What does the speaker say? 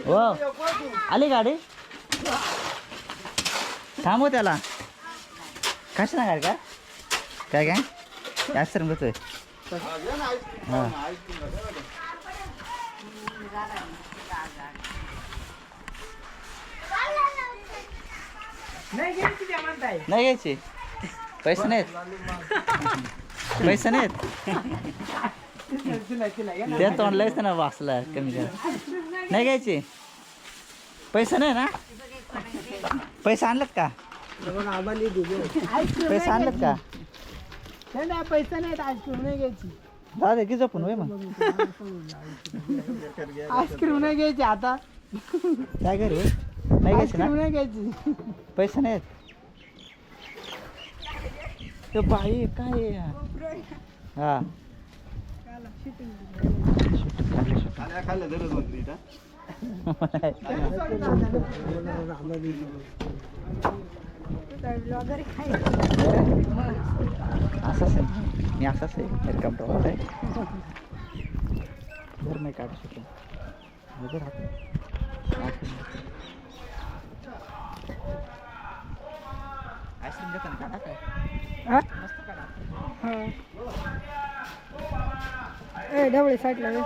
हो आली गाडी थांबव त्याला कशा ना गाडी का काय काय जास्त रंगतोय हां नाही घ्यायची पैसे नाहीत पैसे नाहीत त्या तोंडलाच ना वाचला कमी करा नाही घ्यायची पैसे नाही ना पैसे आणलेत का पैसे आणलेत का पैसा नाही आईस्क्रीम नाही घ्यायची दादा की जपून होय मग आईस्क्रीम नाही घ्यायची आता काय घरी नाही घ्यायची ना नाही घ्यायची पैसे नाहीत तो बाई काय हा असंच आहे मी असंच आहे रिकाम प्रवास आहे घर नाही काढू शकतो आईस्क्रीम घेताना काढा काय मस्त काढा ढवळे साईडला घ्या